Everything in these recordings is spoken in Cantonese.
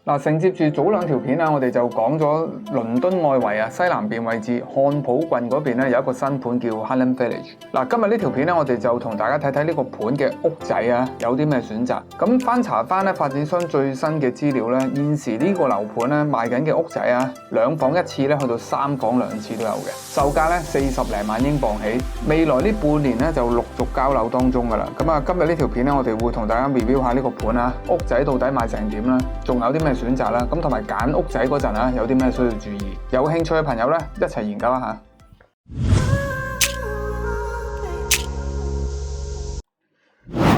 嗱，承接住早兩條片啊，我哋就講咗倫敦外圍啊西南邊位置漢普郡嗰邊咧有一個新盤叫 Highland Village。嗱，今日呢條片咧，我哋就同大家睇睇呢個盤嘅屋仔啊，有啲咩選擇。咁翻查翻咧發展商最新嘅資料咧，現時呢個樓盤咧賣緊嘅屋仔啊，2房1廁咧去到3房2廁都有嘅，售價咧40零萬英鎊起。未來呢半年咧就陸續交樓當中噶啦。咁啊，今日呢條片咧，我哋會同大家 review 下呢個盤啊，屋仔到底賣成點啦，仲有啲咩選擇啦，咁同埋揀屋仔嗰陣啊，有啲咩需要注意？有興趣嘅朋友咧，一齊研究一下。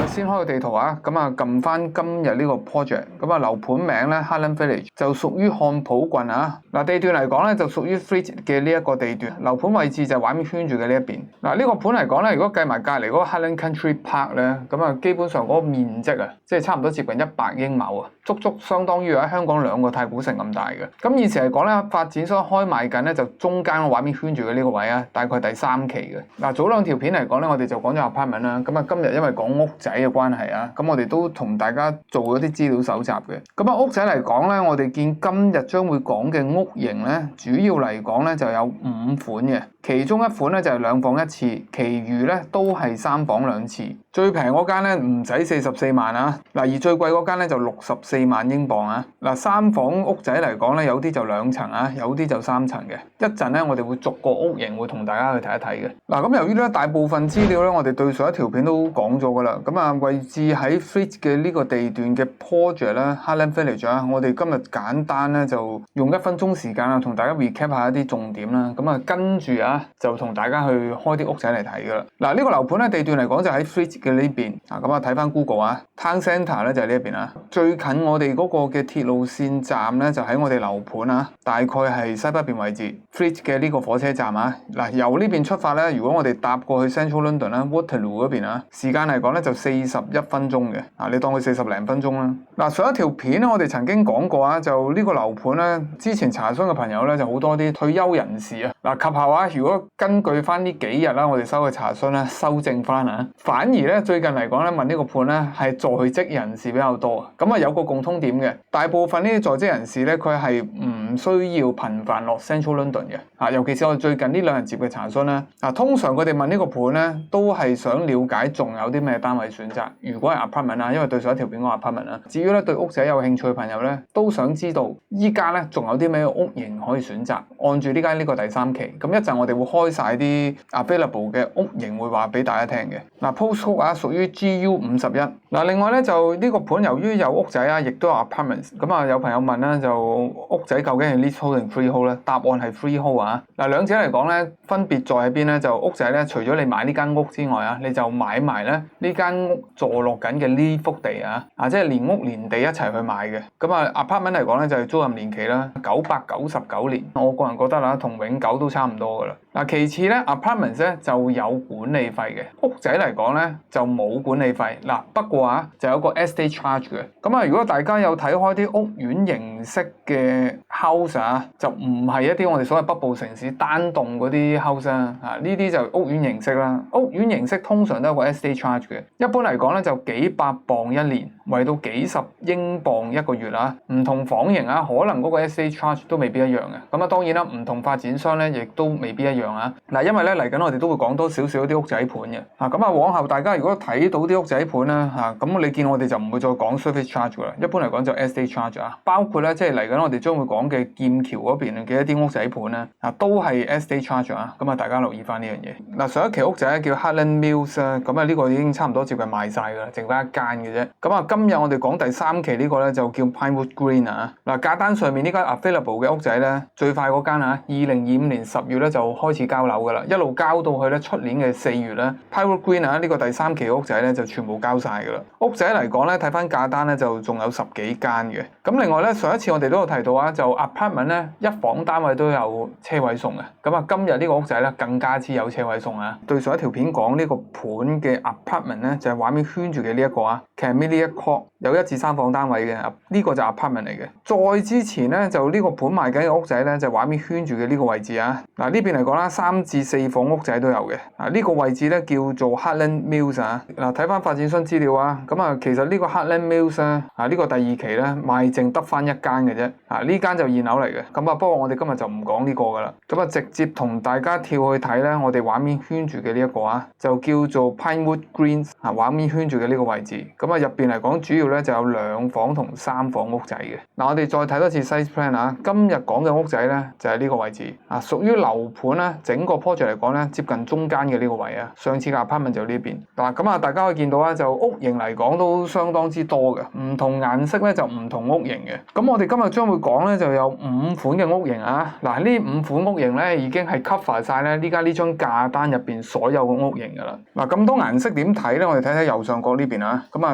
先開個地圖啊，咁啊撳翻今日呢個 project，咁啊樓盤名咧 Highland Village 就屬於漢普郡啊。嗱，地段嚟講咧就屬於 Fleet 嘅呢一個地段，樓盤位置就畫面圈住嘅呢一邊。嗱，呢個盤嚟講咧，如果計埋隔離嗰個 Highland Country Park 咧，咁啊基本上嗰個面積啊，即係差唔多接近100英畝啊，足足相當於喺香港2個太古城咁大嘅。咁以前嚟講咧，發展商開賣緊咧就中間個畫面圈住嘅呢個位啊，大概第3期嘅。嗱，早兩條片嚟講咧，我哋就講咗 apartment 啦，咁啊今日因為講屋仔嘅關係啊，咁我哋都同大家做咗啲資料搜集嘅。咁啊屋仔嚟講咧，我哋見今日將會講嘅屋型咧，主要嚟講咧就有5款嘅，其中一款咧就係2房1廁，其餘咧都係3房2廁。最平嗰間咧唔使44萬啊，嗱而最貴嗰間咧就64萬英鎊啊。嗱3房屋仔嚟講咧，有啲就2層啊，有啲就3層嘅。一陣咧我哋會逐個屋型會同大家去睇一睇嘅。嗱咁由於咧大部分資料咧我哋對上一條片都講咗噶啦，咁啊位置喺 Fleet 嘅呢個地段嘅 project 咧 Highland Village 啊，我哋今日簡單咧就用1分鐘時間啊同大家 recap 下一啲重點啦。咁啊跟住啊就同大家去開啲屋仔嚟睇噶啦。嗱呢個樓盤咧地段嚟講就喺 Fleet嘅呢邊啊，咁啊睇翻 Google 啊 Town Centre 咧就係呢一邊啊，最近我哋嗰個嘅鐵路線站咧就喺我哋樓盤啊，大概係西北邊位置 Fleet 嘅呢個火車站啊。嗱由呢邊出發咧，如果我哋搭過去 Central London 啦 Waterloo 嗰邊啊，時間嚟講咧就41分鐘嘅啊，你當佢40零分鐘啦。嗱上一條片咧我哋曾經講過啊，就呢個樓盤咧之前查詢嘅朋友咧就好多啲退休人士啊。嗱及後啊，如果根據翻呢幾日啦，我哋收嘅查詢咧修正翻啊，反而咧最近嚟講咧問呢個盤咧係在職人士比較多，咁啊有個共通點嘅，大部分呢啲在職人士咧佢係唔需要頻繁落 Central London 嘅啊，尤其是我哋最近呢2日接嘅查詢咧啊，通常佢哋問呢個盤咧都係想了解仲有啲咩單位選擇，如果係 apartment 啊，因為對上一條片講 apartment 啊，至於咧對屋仔有興趣嘅朋友咧都想知道依家咧仲有啲咩屋型可以選擇，按住呢間呢個第3期，咁一陣我哋會開晒啲 available 嘅屋型會話俾大家聽嘅。嗱 postcode 啊屬於 GU51。嗱另外咧就呢個盤由於有屋仔啊，亦都有 apartments， 咁啊有朋友問啦，就屋仔究竟係 leasehold 定 freehold 咧？答案係 freehold 啊。嗱兩者嚟講咧分別在喺邊咧？就屋仔咧除咗你買呢間屋之外啊，你就買埋咧呢間屋坐落緊嘅呢幅地啊，即係連屋連地一齊去買嘅。咁啊 apartment 嚟講咧就係租賃年期啦，999年，我個人覺得啦同永久都差唔多噶啦。嗱其次咧 apartments 咧就有管理費嘅，屋仔嚟講咧就冇管理費。嗱不過就有個 estate charge 嘅。咁啊如果大家有睇開啲屋苑形式嘅 house 啊，就唔係一啲我哋所謂北部城市單棟嗰啲 house 啊，呢啲就屋苑形式啦。屋苑形式通常都有個 estate charge 嘅，一般嚟講咧就幾百磅一年，為到幾十英鎊一個月啊。唔同房型啊，可能嗰個 estate charge 都未必一樣嘅。咁啊當然啦，唔同發展商咧亦都未必一樣啊。嗱因為咧嚟緊我哋都會講多少少啲屋仔盤嘅。咁啊往後大家如果睇到啲屋仔盤啦咁你見我哋就唔會再講 service charge 噶啦，一般嚟講就 estate charge 啊，包括咧即係嚟緊我哋將會講嘅劍橋嗰邊嘅一啲屋仔盤咧都係 estate charge 啊，咁啊大家留意翻呢樣嘢。嗱上一期屋仔叫 Highland Mills 啊，咁啊呢個已經差唔多接近賣晒噶啦，剩翻一間嘅啫。咁啊今日我哋講第3期呢個咧就叫 Pinewood Green 啊。嗱價單上面呢間 available 嘅屋仔咧，最快嗰間2025年10月咧就開始交樓噶啦，一路交到去咧出年嘅4月咧 Pinewood Green 呢個第3期嘅屋仔咧就全部交晒噶啦。屋仔嚟講咧睇翻價單咧就仲有10幾間嘅。咁另外咧上一次我哋都有提到啊，就 apartment 咧1房單位都有車位送嘅。咁啊今日呢個屋仔咧更加之有車位送啊。對上一條片講呢個盤嘅 apartment 咧就係畫面圈住嘅呢一個Camellia Court。有1至3房單位嘅，呢個就 apartment 嚟嘅。再之前咧就呢個盤賣緊嘅屋仔咧就畫面圈住嘅呢個位置啊。嗱呢邊嚟講啦，3至4房屋仔都有嘅。呢個位置咧叫做 Heartland Mills 啊。嗱睇翻發展商資料啊，咁啊其實呢個 Heartland Mills 咧呢個第2期咧賣剩得翻1間嘅啫。呢間就現樓嚟嘅。咁不過我哋今日就唔講呢個噶啦。咁直接同大家跳去睇咧，我哋畫面圈住嘅呢一個就叫做 Pinewood Greens 畫面圈住嘅呢個位置。咁入邊嚟講主要咧就有2房同3房屋仔嘅。我哋再睇多次 size plan 今日講嘅屋仔咧就係呢個位置屬於樓盤咧整個 project 嚟講咧接近中間嘅呢個位上次嘅 apartment 就呢邊。咁大家可以見到就屋型嚟講都相當之多嘅，唔同顏色咧就唔同屋型嘅。咁我哋今日將會講咧就有5款嘅屋型呢5款屋型咧已經係 cover 晒咧呢家呢張價單入邊所有嘅屋型噶啦。咁多顏色點睇咧？我哋睇睇右上角呢邊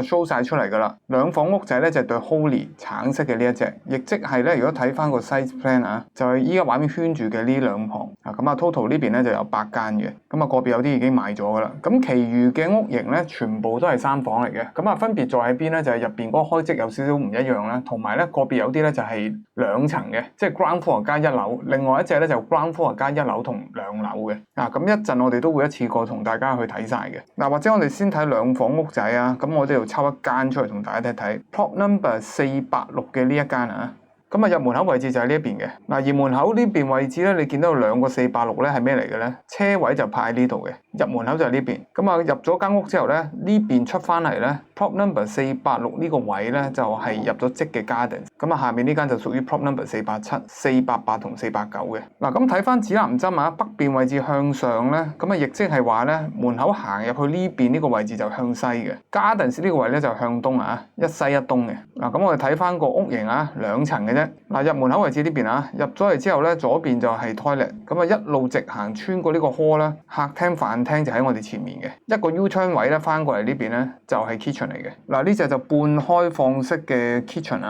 show 晒出嚟噶啦。2房屋仔咧就對 Holy 橙色嘅呢一隻，亦即係咧如果睇翻個 size plan 就係依家畫面圈住嘅呢2旁。total 呢邊咧就有8間嘅，個別有啲已經賣咗噶啦。咁其餘嘅屋型咧全部都係3房嚟嘅。分別在喺邊咧？就係入邊嗰個開積有少少唔一樣啦，同埋咧個別有啲咧就係2層嘅，即係 ground floor 加1樓，另外一隻咧就 ground floor 加1樓同2樓嘅。咁一陣我哋都會一次過同大家去睇晒嘅。或者我哋先睇2房屋仔咁我哋要抽一間出嚟同大家睇睇 ，plot number 486嘅呢一間入門口位置就喺呢一邊嘅。而門口呢邊位置咧，你見到有2個486咧係咩嚟嘅咧？車位就派喺呢度嘅，入門口就係呢邊。入咗間屋之後咧，呢邊出翻嚟咧 ，plot number 486呢個位咧就係入咗積嘅 garden。下面呢間就屬於 plot number 487、488同489嘅。咁睇翻指南針北邊位置向上咧，亦即係話咧門口行入去呢邊呢個位置就向西嘅 ，gardens 呢個位咧就向東一西一東嘅。咁我哋睇翻個屋型2層嘅啫。入門口位置呢邊入咗嚟之後咧，左邊就係 toilet， 一路直行穿過呢個 hall 啦，客廳飯廳就喺我哋前面嘅，一個 U-turn 位咧翻過嚟呢邊咧就係 kitchen 嚟嘅。呢隻就半開放式嘅 kitchen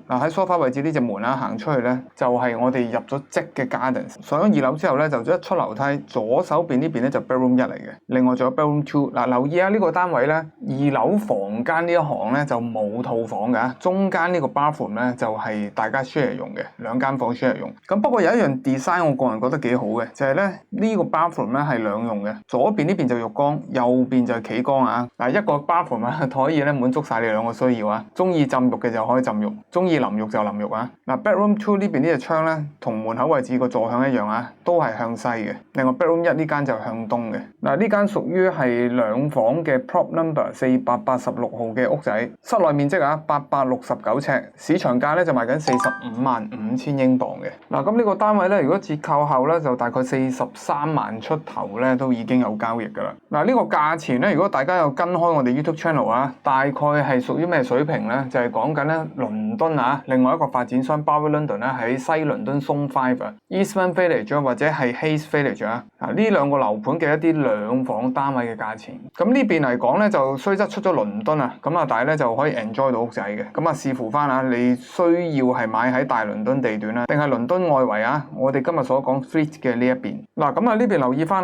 喺 sofa 位置呢隻門行出去咧就係我哋入咗積嘅 garden。上咗2樓之後咧就一出樓梯，左手邊呢邊咧就 bedroom 1嚟嘅，另外仲有 bedroom 2。留意呢個單位咧2樓房間呢一行咧就冇套房㗎，中間呢個 bathroom 咧就係大家 share 用嘅，2間房 share 用。不過有一樣 design 我個人覺得幾好嘅，就係咧呢個 bathroom 咧係兩用嘅，左邊呢邊就浴缸，右邊就企缸一個 bathroom 可以咧滿足晒你2個需要中意浸浴嘅就可以浸浴，中意淋浴就淋浴bedroom 2呢邊呢隻窗咧同門口位置個坐向一樣都係向西嘅。另外 bedroom 1呢間就向東嘅。呢間屬於係2房嘅 plot number 486號嘅屋仔，室內面積869尺，市場價咧就賣緊455000英鎊嘅。咁呢個單位咧如果折扣後咧就大概43萬出頭咧都已經有交易噶啦。呢個價錢咧如果大家有跟開我哋 YouTube channel 大概係屬於咩水平咧？就係講緊咧倫敦另外一個發展商 Barratt London 咧喺西倫敦 Zone 5、Eastman Village 或者係 Hayes Village 呢2個樓盤嘅一啲2房單位嘅價錢。咁呢邊嚟講咧就雖則出咗倫敦但係咧就可以 enjoy 到屋仔嘅。視乎翻你需要係買喺大倫敦地段定係倫敦外圍我哋今日所講 Fleet 嘅呢一邊。咁呢邊留意翻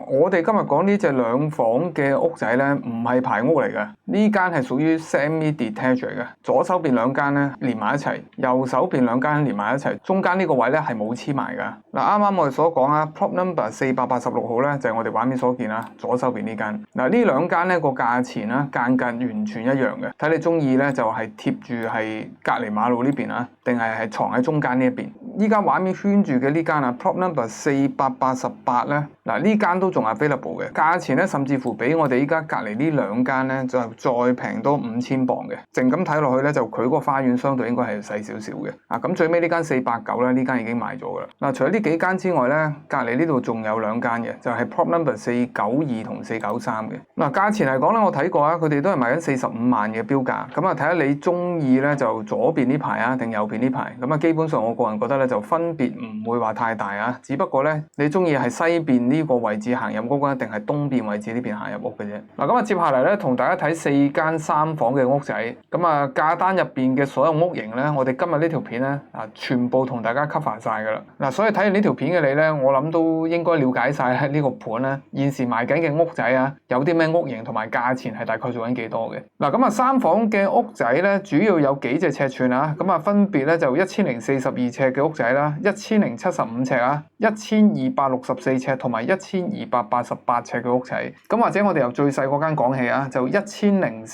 我哋今日講呢隻2房嘅屋仔咧唔係排屋嚟嘅，呢間係屬於 semi-detached 嚟嘅，左手邊2間咧連埋一齊，右手邊2間連埋一齊，中間呢個位咧係冇黐埋噶。啱啱我哋所講plot number 486號咧就係我哋畫面所見左手邊呢間。呢2間咧個價錢間完全一樣嘅，睇你中意咧就係貼住係隔離馬路呢邊定係藏喺中間呢一邊。依家畫面圈住嘅呢間plot number 488咧，呢間都仲係 available 嘅，價錢咧甚至乎比我哋依家隔離呢2間咧就再平多5000鎊嘅。淨咁睇落去咧就佢個花園相對應該係細少少嘅。咁最尾呢間489咧，呢間已經賣咗噶啦。除咗呢幾間之外咧，隔離呢度仲有2間嘅，就係 plot number 492同493嘅。價錢嚟講咧，我睇過佢哋都係賣緊45萬嘅標價。睇下你中意咧就左邊呢排定右邊呢排。基本上我個人覺得咧咧就分別唔會話太大啊，只不過咧你中意係西邊呢個位置行入屋啊，定係東邊位置呢邊行入屋嘅啫。嗱，咁啊接下嚟咧同大家睇4間3房嘅屋仔，咁啊價單入邊嘅所有屋型咧，我哋今日呢條片咧啊全部同大家 cover 晒噶啦。嗱，所以睇完呢條片嘅你咧，我諗都應該了解晒呢個盤咧現時賣緊嘅屋仔啊，有啲咩屋型同埋價錢係大概做緊幾多嘅。嗱，咁啊3房嘅屋仔咧，主要有幾隻尺寸啊，咁啊分別咧就1042尺嘅屋仔啦，1075尺啊，1264尺同埋1288尺嘅屋仔。咁或者我哋由最細嗰間講起啊，就1042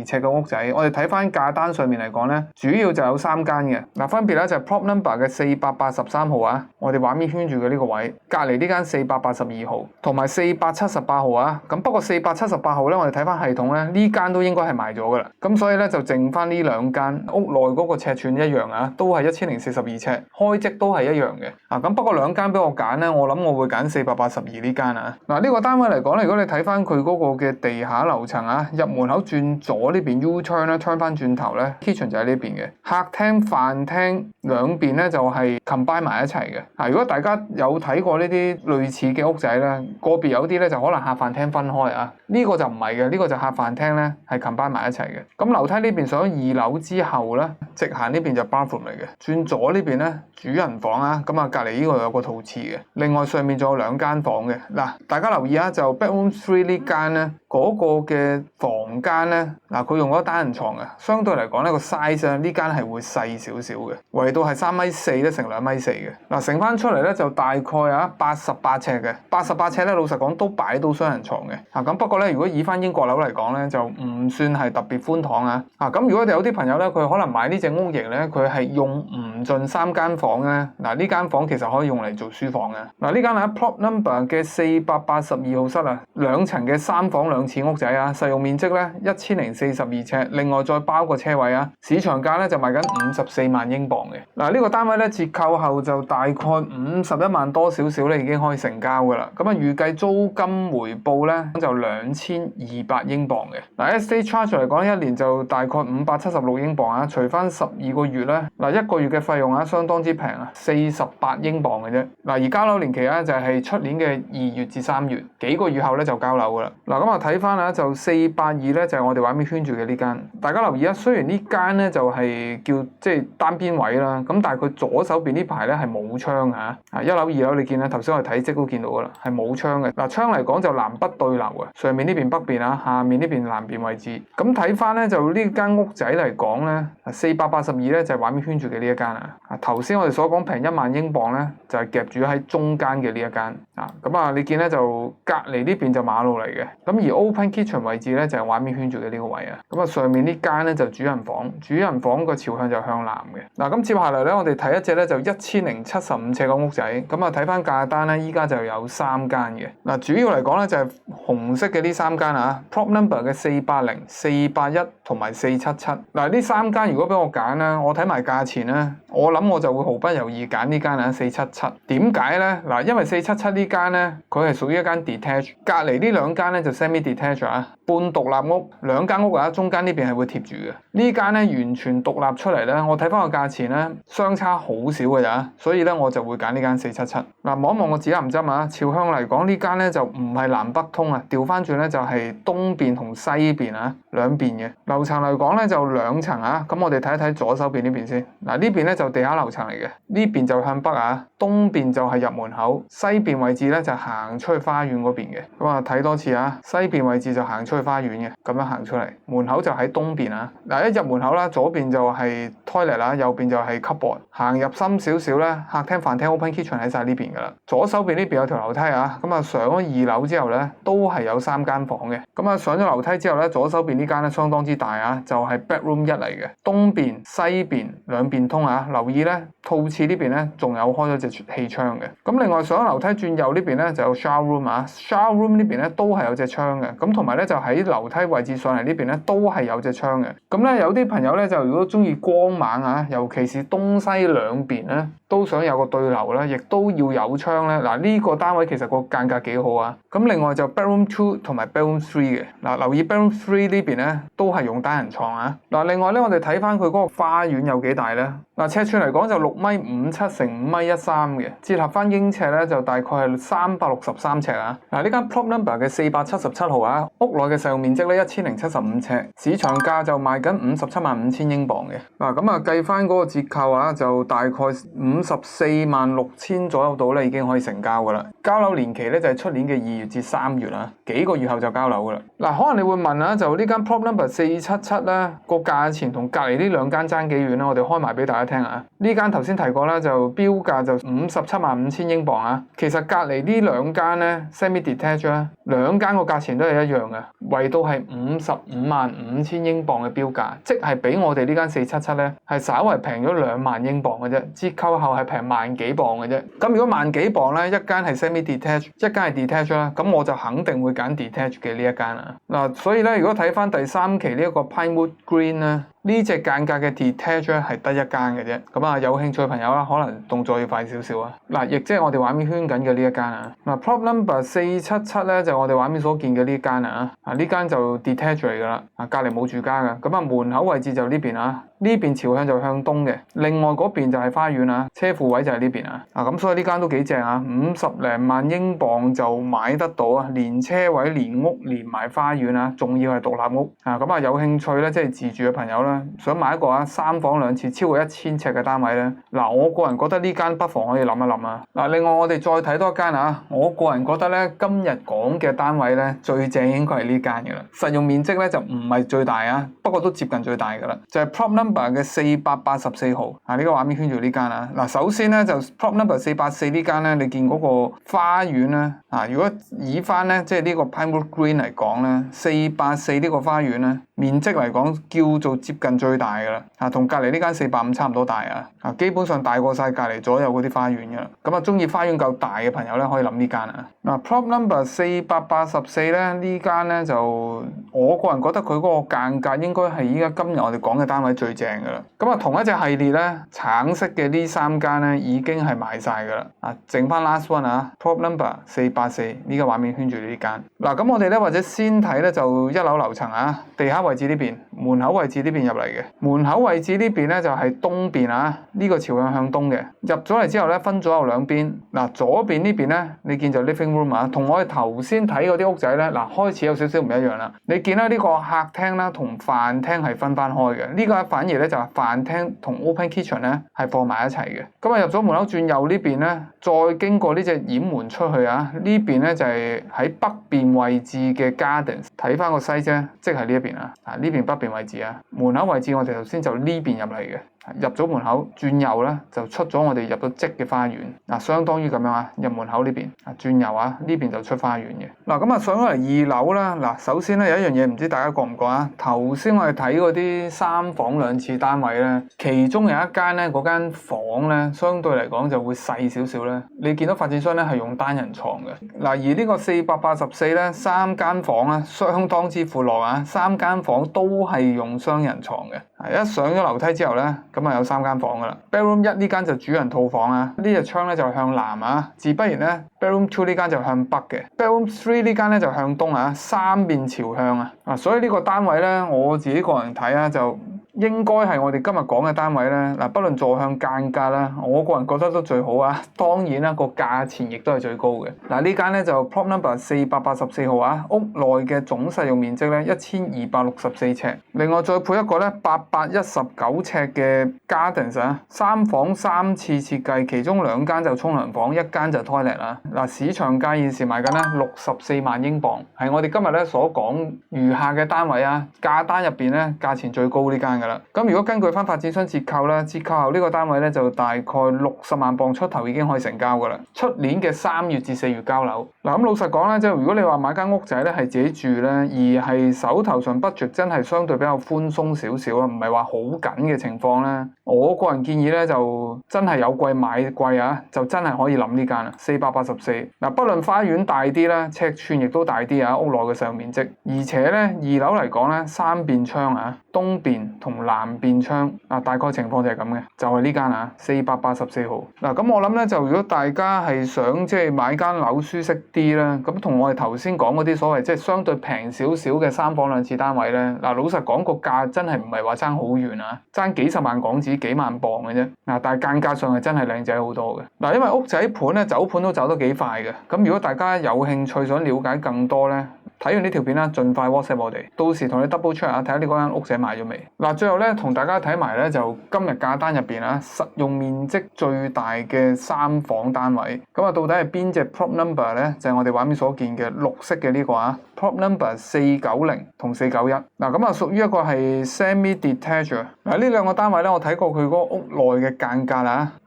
尺嘅屋仔，我哋睇翻價單上面嚟講咧，主要就有3間嘅。嗱，分別咧就係 prop number 嘅483號啊，我哋畫面圈住嘅呢個位，隔離呢間482號，同埋478號啊。咁不過478號咧，我哋睇翻系統咧，呢間都應該係賣咗噶啦。咁所以咧就剩翻呢2間，屋內嗰個尺寸一樣啊，都係1042尺，開積都係一樣嘅。啊，咁不過2間俾我揀咧，我諗我會揀482呢間啊。嗱，呢個單位嚟講咧，如果你睇翻佢嗰個嘅地下樓層啊，入門口轉左呢邊 U-turn 咧，turn 翻轉頭咧 ，kitchen 就喺呢邊嘅，客廳、飯廳兩邊咧就係 combine 埋一齊嘅。啊，如果大家有睇過呢啲類似嘅屋仔咧，個別有啲咧就可能客飯廳分開啊，呢個就唔係嘅，呢個就客飯廳咧係 combine 埋一齊嘅。咁樓梯呢邊上咗2樓之後咧，直行呢邊就 bathroom 嚟嘅，轉左呢邊咧主人房啊，咁啊隔離呢個有個套廁嘅，另外上面仲有2間房嘅。嗱，大家留意啊，就 bedroom 3呢間咧，嗰個嘅房間咧，嗱佢用咗單人床嘅，相對嚟講呢個 size 啊，呢間係會細少少嘅，圍到係3.4米咧乘2.4米嘅。嗱，乘翻出嚟咧就大概啊88尺嘅，88尺咧老實講都擺到雙人床嘅。啊，咁不過咧如果以翻英國樓嚟講咧，就唔算係特別寬敞啊。啊，咁如果有啲朋友咧，佢可能買呢隻屋型咧，佢係用唔盡3間房咧。嗱，呢間房其實可以用嚟做書房嘅。嗱，呢間係 plot number 嘅482號室啊，2層嘅3房2廁屋仔啊，實用面積咧1042尺，另外再包個車位啊，市場價咧就賣緊54萬英鎊嘅。嗱，呢個單位咧折扣後就大概51萬多少少咧已經可以成交噶啦。咁啊預計租金回報咧就2200英鎊嘅。嗱 estate charge 嚟講一年就大概576英鎊啊，除翻12個月咧，嗱1個月嘅費用啊相當之平啊，48英鎊嘅啫。嗱而交樓年期咧就係出年嘅2月至3月，幾個月後咧就交樓噶啦。嗱咁啊睇翻啊就482咧就係我哋畫面圈住嘅呢間，大家留意啊，雖然呢間咧就係叫即係單邊位啦，咁但係佢左手邊呢排咧係冇窗啊，1樓2樓你見啦，頭先我哋睇則都見到噶啦，係冇窗嘅。嗱窗嚟講就南北對流啊，上面呢邊北邊啊，下面呢邊南邊位置。咁睇翻咧就呢間屋仔嚟講咧，482咧就係畫面圈住嘅呢一間啊。頭先我哋所講平1萬英鎊咧，就係夾住喺中間嘅呢一間啊。咁啊你見咧就隔離呢邊就馬路嚟嘅，咁而 open kitchen 位置咧就係畫面圈住嘅呢個位啊。咁啊上面呢間咧就主人房，主人房個朝向就向南嘅。嗱咁接下嚟咧我哋睇一隻咧就1075尺嘅屋仔，咁啊睇翻價單咧依家就有3間嘅。嗱主要嚟講咧就係紅色嘅呢3間啊 ，prop number 嘅480、481同埋477。嗱呢3間如果俾我揀咧，我睇埋價錢咧，我諗我就會毫不猶豫揀呢間啊477。點解咧？嗱因為477呢間咧佢係屬於一間 detached， 隔離呢2間咧就 semi detached 啊，半獨立屋，2間屋啊中間呢邊係會貼住嘅。呢間咧完全獨立出嚟咧，我睇翻個價錢咧相差好少嘅咋，所以咧我就會揀呢間477。嗱望一望個指南針啊，朝向嚟講呢間咧就唔係南北通啊，調翻轉咧就係東邊同西邊啊兩邊嘅。樓層嚟講咧就2層啊，咁我哋睇一睇左手邊呢邊先。嗱呢邊咧就地下樓層嚟嘅，呢邊就向北啊，東邊就係入門口，西邊位置咧就行出去花園嗰邊嘅。咁啊睇多次啊，西邊位置就行出去花園嘅，咁樣行出嚟，門口就喺東邊啊。嗱一入門口啦，左邊就係 toilet 啦，右邊就係 cupboard， 行入深少少咧，客廳、飯廳、open kitchen 喺晒呢邊噶啦。左手邊呢邊有條樓梯啊，咁啊上咗2樓之後咧，都係有3間房嘅。咁啊上咗樓梯之後咧，左手邊呢間咧相當之大啊，就係 bedroom 1嚟嘅，東邊、西邊兩邊通啊。留意咧，套廁呢邊咧仲有開咗隻氣窗嘅。咁另外上咗樓梯轉右呢邊咧就有 shower room 啊 ，shower room 呢邊咧都係有隻窗嘅。咁同埋咧就喺樓梯位置上嚟呢邊咧都係有隻窗嘅。咁咧有啲朋友咧就如果中意光猛啊，尤其是東西兩邊咧都想有個對流咧，亦都要有窗咧。嗱呢個單位其實個間隔幾好啊。咁另外就 bedroom 2同埋 bedroom 3嘅。嗱留意 bedroom 3呢邊咧都係用單人床啊。嗱另外咧我哋睇翻佢嗰個花園有幾大咧？嗱尺寸嚟講就6 6.57米乘5.13米嘅，折合翻英尺咧就大概係363尺啊。嗱，呢間 plot number 嘅477號啊，屋內嘅實用面積咧1075尺，市場價就賣緊575000英鎊嘅。嗱，咁啊計翻嗰個折扣啊，就大概546000左右到咧已經可以成交噶啦。交樓年期咧就係出年嘅2月至3月啊，幾個月後就交樓噶啦。嗱，可能你會問啊，就呢間 plot number 477咧個價錢同隔離呢兩間爭幾遠咧？我哋開埋俾大家聽啊。呢間頭先提過啦，就標價就575000英鎊啊。其實隔離呢兩間咧 semi detached 咧，兩間個價錢都係一樣嘅，為到係555000英鎊嘅標價，即係比我哋呢間477咧係稍為平咗2萬英鎊嘅啫，折扣後係平萬幾鎊嘅啫。咁如果萬幾鎊咧，一間係 semi detached， 一間係 detached 啦，咁我就肯定會揀 detached 嘅呢一間啊。嗱，所以咧，如果睇翻第3期呢一個 Pinewood Green 咧，呢隻間隔嘅 detached 係得一間嘅啫。咁啊，有興趣嘅朋友啦，可能動作要快少少啊。嗱，亦即係我哋畫面圈緊嘅呢一間啊。嗱 ，plot number 477咧就我哋畫面所見嘅呢間啊。呢間就 detached 嚟噶啦。隔離冇住家噶。咁啊，門口位置就呢邊啊。呢邊朝向就向東嘅，另外嗰邊就係花園啊，車庫位就係呢邊啊。咁所以呢間都幾正啊，50零萬英鎊就買得到啊，連車位、連屋、連埋花園啊，仲要係獨立屋啊。咁啊，有興趣咧，即係自住嘅朋友啦，想買一個3房2廁超過1000尺嘅單位咧，嗱，我個人覺得呢間不妨可以諗一諗啊。嗱，另外我哋再睇多一間啊，我個人覺得咧，今日講嘅單位咧最正應該係呢間嘅啦，實用面積咧就唔係最大啊，不過都接近最大噶啦，就係 plot number 嘅484號啊，呢個畫面圈住呢間啊。嗱，首先咧就 plot number 484呢間咧，你見嗰個花園咧啊，如果以翻咧即係呢個 Pinewood Green 嚟講咧，484呢個花園咧面積嚟講叫做接近最大噶啦，啊，同隔離呢間450差唔多大啊，基本上大過晒隔離左右嗰啲花園噶啦。咁啊，中意花園夠大嘅朋友咧，可以諗呢間啊。嗱，plot number 484咧呢間咧就我個人覺得佢嗰個間隔應該係依家今日我哋講嘅單位最正噶啦。咁啊，同一隻系列咧，橙色嘅呢3間咧已經係賣晒噶啦，啊，剩翻 last one 啊 ，plot number 484呢個畫面圈住呢間。嗱，咁我哋咧或者先睇咧就1樓樓層啊，地下位置呢邊，門口位置呢邊入嚟嘅，門口位置呢邊咧就係東邊啊，呢個朝向東嘅。入咗嚟之後咧，分左右兩邊。嗱，左邊呢邊咧，你見就 living room 啊，同我哋頭先睇嗰啲屋仔咧，嗱，開始有少少唔一樣啦。你見咧呢個客廳啦同飯廳係分翻開嘅，呢個反而咧就係飯廳同 open kitchen 咧係放埋一齊嘅。咁啊，入咗門口轉右呢邊咧，再經過呢隻掩門出去啊，呢邊咧就係喺北邊位置嘅 gardens。睇翻個西啫，即係呢一邊啊，呢邊北邊位置啊，門口位置我哋頭先就呢邊入嚟嘅。入咗門口轉右咧，就出咗我哋入到積嘅花園。嗱，相當於咁樣啊，入門口呢邊啊，轉右啊，呢邊就出花園嘅。嗱，咁啊上咗嚟2樓啦。嗱，首先咧有一樣嘢唔知大家覺唔覺啊？頭先我哋睇嗰啲3房2廁單位咧，其中有一間咧，嗰間房咧相對嚟講就會細少少咧。你見到發展商咧係用單人床嘅。嗱，而呢個484咧3間房咧相當之闊落啊，3間房都係用雙人床嘅。一上咗樓梯之後咧，咁啊有3間房噶啦。Bedroom 1呢間就主人套房啊，呢隻窗咧就向南啊，自不然咧 Bedroom 2呢間就向北嘅。Bedroom 3呢間咧就向東啊，3面朝向啊。所以呢個單位咧，我自己個人睇啊就應該係我哋今日講嘅單位咧，嗱，不論坐向間隔啦，我個人覺得都最好啊。當然啦，個價錢亦都係最高嘅。嗱，呢間咧就 plot number 484號啊，屋內嘅總實用面積咧1264尺，另外再配一個咧819尺嘅 gardens 啊，3房3廁設計，其中2間就沖涼房，1間就 toilet 啦。嗱，市場價現時賣緊咧64萬英鎊，係我哋今日咧所講餘下嘅單位啊，價單入邊咧價錢最高呢間嘅。咁如果根據翻發展商折扣咧，折扣後呢個單位咧就大概60萬鎊出頭已經可以成交噶啦。出年嘅3月至4月交樓。嗱，咁老實講咧，即係如果你話買間屋仔咧係自己住咧，而係手頭上 budget 真係相對比較寬鬆少少啊，唔係話好緊嘅情況咧，我個人建議咧就真係有貴買貴啊，就真係可以諗呢間啊484。嗱，不論花園大啲啦，尺寸亦都大啲啊，屋內嘅實用面積，而且咧2樓嚟講咧3邊窗啊，東邊同同南邊窗大概情況就係咁嘅，就係呢間484號。咁我諗咧，就如果大家係想即係買間樓舒適啲啦，咁同我哋頭先講嗰啲所謂即係相對平少少嘅3房2廁單位咧，老實講個價真係唔係話爭好遠爭幾十萬港紙幾萬磅嘅啫。但係間隔上係真係靚仔好多嘅。因為屋仔盤咧走盤都走得幾快嘅，咁如果大家有興趣想了解更多咧，睇完呢條片啦，盡快 WhatsApp 我哋，到時同你 double check 睇下你嗰間屋仔買咗未。最後咧同大家睇埋咧就今日價單入邊實用面積最大嘅3房單位，咁到底係邊隻 prop number 咧？就係我哋畫面所見嘅綠色嘅呢個prop number 490同491。咁屬於一個係 semi detached。呢兩個單位咧，我睇過佢嗰個屋內嘅間隔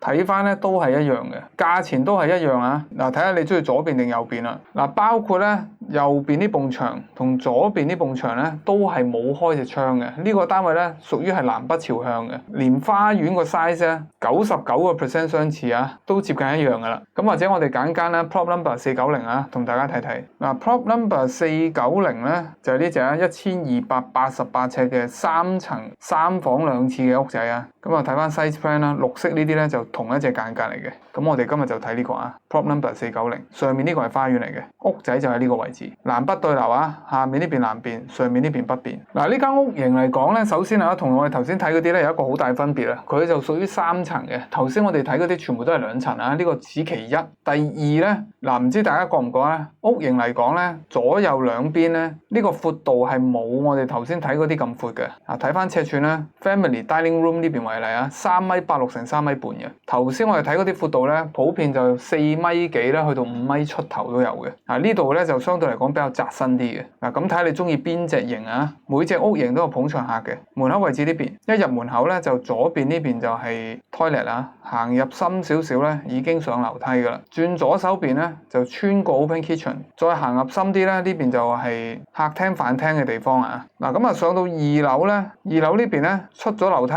睇翻咧都係一樣嘅，價錢都係一樣睇下你中意左邊定右邊啦。包括咧右邊呢埲牆同左邊呢埲牆咧都係冇開隻窗嘅。呢個單位咧屬於係南北朝向嘅，連花園個 size 咧99% 相似都接近一樣噶啦。咁或者我哋揀間prop number 490同大家睇睇。prop number 490咧就係呢隻1288尺嘅3層3房2廁嘅屋仔咁睇翻 size plan 啦，綠色呢啲咧就同一隻間隔嚟嘅。咁我哋今日就睇呢個prop number 490，上面呢個係花園嚟嘅，屋仔就喺呢個位置，南北對流下面呢邊南邊，上面呢邊北邊。呢間屋型嚟講咧，首先同我哋頭先睇嗰啲咧有一個好大分別佢就屬於3層嘅。頭先我哋睇嗰啲全部都係2層呢個只其一。第二咧唔知大家覺唔覺屋型嚟講咧，左右兩邊咧呢個闊度係冇我哋頭先睇嗰啲咁闊嘅。睇翻尺寸咧 ，family dining room 呢邊為例3.86乘3.5米嘅。頭先我哋睇嗰啲闊度咧，普遍就4米幾啦，去到5米出頭都有嘅。呢度咧就相對嚟講比較窄身啲嘅。咁睇下你中意邊隻型每隻屋型都有捧場客嘅。門口位置呢邊，一入門口咧就左邊呢邊就係 toilet 行入深少少咧已經上樓梯噶啦。轉左手邊咧就穿過 open kitchen， 再行入深啲咧呢邊就係客廳飯廳嘅地方咁上到2樓咧，2樓呢邊咧出咗樓梯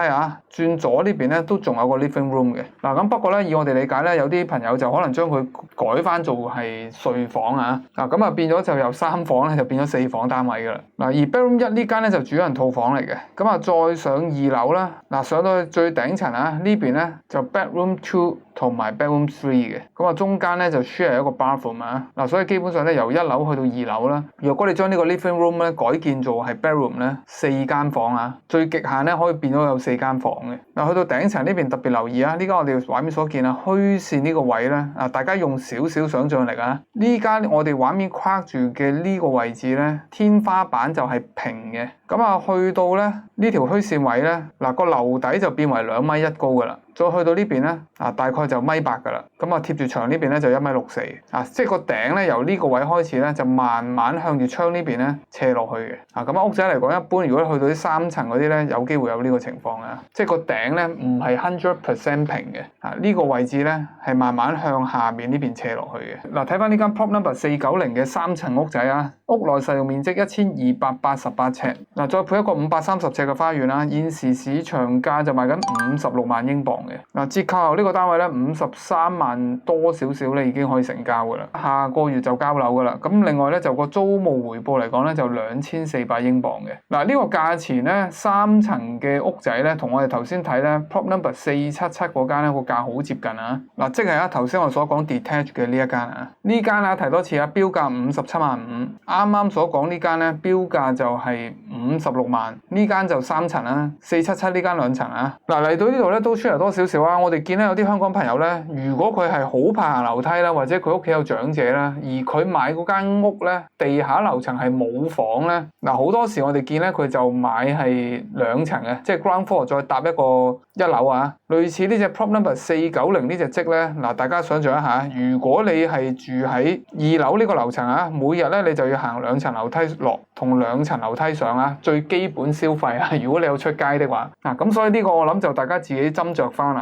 轉左呢邊咧都仲有個 living room 嘅。咁不過咧以我哋理解咧，有啲朋友就可能將佢改翻做係睡房咁變咗就由3房咧就變咗4房單位噶啦。而 bedroom 1呢間咧就主人套房嚟嘅。再上2樓啦，上到去最頂層呢邊咧就 bedroom 2同埋 bedroom 3嘅。中間咧就 share 一個 bathroom 所以基本上咧由1樓去到2樓啦。如果你將呢個 living room 咧改建做係 bedroom 咧，4間房最極限咧可以變到有4間房嘅。去到頂層呢邊特別留意呢間我哋畫面所見虛線呢個位咧大家用少少想像力呢間我哋畫面框住嘅呢個位置咧，天花板就係平嘅。去到咧呢條虛線位咧個樓底就變為2.1米高噶啦。再去到呢邊咧大概就1.8米噶啦。貼住牆呢邊咧就1.64米即係個頂咧由呢個位開始咧就慢慢向住窗呢邊咧斜落去嘅。屋仔嚟講，一般如果去到啲3層嗰啲咧，有機會有呢個情況即係個頂咧唔係100% 平嘅。呢個位置咧係慢慢向下面呢邊斜落去嘅。睇翻呢間 prop number 490嘅3層屋仔屋內實用面積1288尺。再配一個530尺嘅花園現時市場價就賣緊56萬英鎊嘅。折扣後呢個單位咧53萬多少少咧已經可以成交噶啦，下個月就交樓噶啦。另外咧就個租務回報嚟講咧就2400英鎊嘅。呢個價錢咧3層嘅屋仔咧同我哋頭先睇咧 prop number 477嗰間咧個價好接近即係頭先我所講 detached 嘅呢一間呢間提多次標價57萬5，啱啱所講呢間咧標價就係56萬，呢間就3層477呢間2層嚟到呢度咧都share多少少我哋見咧有啲香港朋友咧，如果佢係好怕行樓梯啦，或者佢屋企有長者啦，而佢買嗰間屋咧地下樓層係冇房咧，好多時我哋見咧佢就買係2層嘅，即係 ground floor 再搭一個1樓類似呢隻 prop number 490呢隻積咧，大家想象一下，如果你係住喺2樓呢個樓層每日咧你就要行2層樓梯落同2層樓梯上最基本消費如果你有出街的話咁所以呢個我諗就大家自己斟酌翻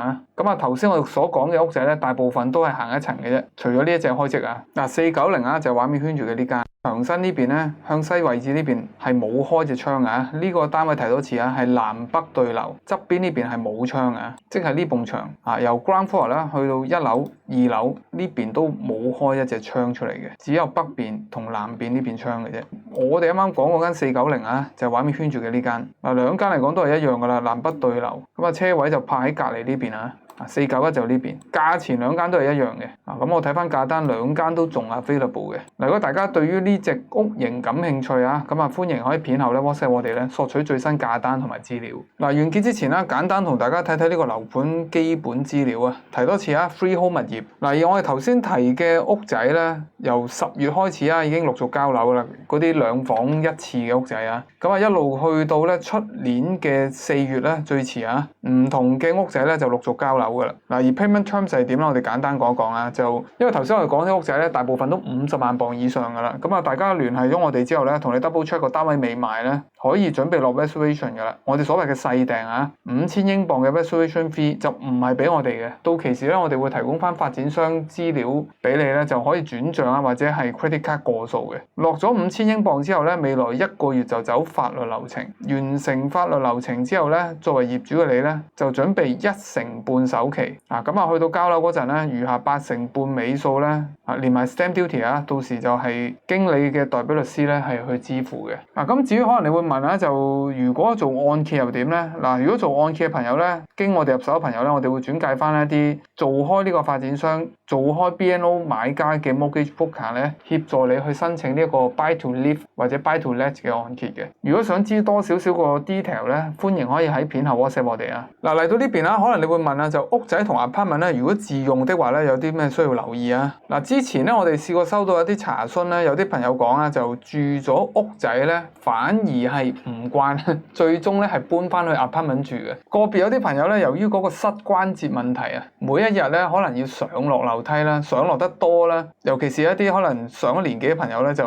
頭先我所講嘅屋仔咧，大部分都係行1層嘅啫，除咗呢一隻開積490就係畫面圈住嘅呢間。牆身呢邊咧，向西位置呢邊係冇開隻窗呢個單位提多次係南北對流，側邊呢邊係冇窗即係呢埲牆由 ground floor 啦去到1樓、2樓呢邊都冇開一隻窗出嚟嘅，只有北邊同南邊呢邊窗嘅啫。我哋啱啱講嗰間490啊，就係畫面圈住嘅呢間。嗱，兩間嚟講都係一樣噶啦，南北對流。咁啊，車位就泊喺隔離呢邊啊。491就呢邊，價錢兩間都係一樣嘅。咁我睇翻價單，兩間都仲係 available 嘅。嗱，如果大家對於呢隻屋型感興趣啊，咁啊歡迎可以片後咧 WhatsApp 我哋咧索取最新價單同埋資料。嗱，完結之前啦，簡單同大家睇睇呢個樓盤基本資料啊。提多次啊 ，freehold 物業。嗱，而我哋頭先提嘅屋仔咧，由10月開始啊，已經陸續交樓啦。嗰啲2房1次嘅屋仔啊，咁啊一路去到咧出年嘅4月咧，最遲啊，唔同嘅屋仔咧就陸續交樓。嗱，而 payment terms 係點咧？我哋簡單講一講啊。就因為頭先我哋講啲屋仔咧，大部分都50萬磅以上噶啦。咁啊，大家聯繫咗我哋之後咧，同你 double check 個單位未賣咧，可以準備落 reservation 噶啦。我哋所謂嘅細訂啊，5000英鎊嘅 reservation fee 就唔係俾我哋嘅。到期時咧，我哋會提供翻發展商資料俾你咧，就可以轉賬啊，或者係 credit card 過數嘅。落咗5000英鎊之後咧，未來1個月就走法律流程。完成法律流程之後咧，作為業主嘅你咧，就準備1成半首期啊，咁啊去到交樓嗰陣咧，餘下8成半尾數咧，啊連埋 stamp duty 啊，到時就係經理嘅代表律師咧係去支付嘅。啊，咁至於可能你會問啊，就如果做按揭又點咧？嗱，如果做按揭嘅朋友咧，經我哋入手嘅朋友咧，我哋會轉介翻一啲做開呢個發展商、做開 BNO 買家嘅 mortgage broker 咧，協助你去申請呢一個 buy to live 或者 buy to let 嘅按揭嘅。如果想知多少少個 detail 咧，歡迎可以喺片後 WhatsApp 我哋啊。嗱，嚟到呢邊啦，可能你會問啊，就屋仔同 apartment 咧，如果自用的話咧，有啲咩需要留意啊？嗱，之前咧我哋試過收到一啲查詢咧，有啲朋友講啊，就住咗屋仔咧，反而係唔慣，最終咧係搬翻去 apartment 住嘅。個別有啲朋友咧，由於嗰個膝關節問題啊，每一日咧可能要上落樓梯啦，上落得多啦，尤其是一啲可能上咗年紀嘅朋友咧，就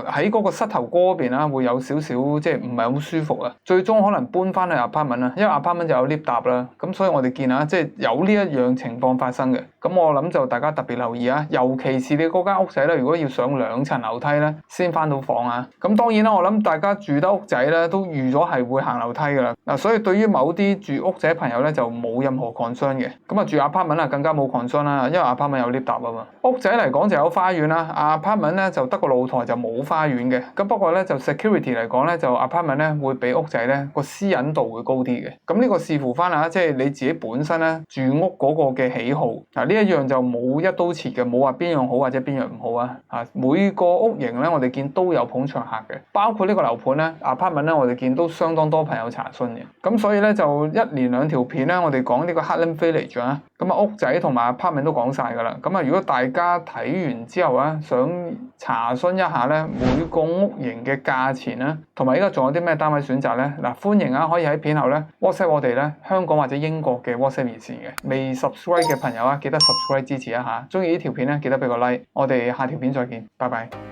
喺嗰個膝頭哥嗰邊啦，會有少少即係唔係好舒服啊。最終可能搬翻去 apartment 啦，因為 apartment 就有 lift 搭啦，咁所以我哋見啊，即係有呢一樣情況發生嘅。咁我諗就大家特別留意啊，尤其是你嗰間屋仔咧，如果要上2層樓梯咧，先翻到房啊。咁當然啦，我諗大家住得屋仔咧，都預咗係會行樓梯噶啦。嗱，所以對於某啲住屋仔朋友咧，就冇任何 concern 嘅。咁啊，住 apartment 啊，更加冇 concern 啦，因為 apartment 有 lift 搭啊嘛。屋仔嚟講就有花園啦，apartment 咧就得個露台就冇花園嘅。咁不過咧就 security 嚟講咧，就 apartment 咧會比屋仔咧個私隱度會高啲嘅。咁呢個視乎翻啊，即係你自己本身咧住屋嗰個嘅喜好。嗱，呢一樣就冇一刀切嘅，冇話邊樣好或者邊樣唔好啊。每個屋型咧，我哋見都有捧場客嘅，包括呢個樓盤咧 apartment 咧，我哋見都相當多朋友查詢嘅。咁所以咧就一連2條片咧，我哋講呢個 Heartland Village 啊，咁啊屋仔同埋 apartment 都講晒噶啦。咁啊，如果大家睇完之後啊，想查詢一下咧每個屋型嘅價錢啦，同埋依家仲有啲咩單位選擇咧，嗱，歡迎啊可以喺片後咧 WhatsApp 我哋咧香港或者英國嘅 WhatsApp 熱線嘅。未 subscribe 嘅朋友啊，記得 subscribe 支持一下。中意呢條片咧，記得俾個 like。我哋下條片再見，拜拜。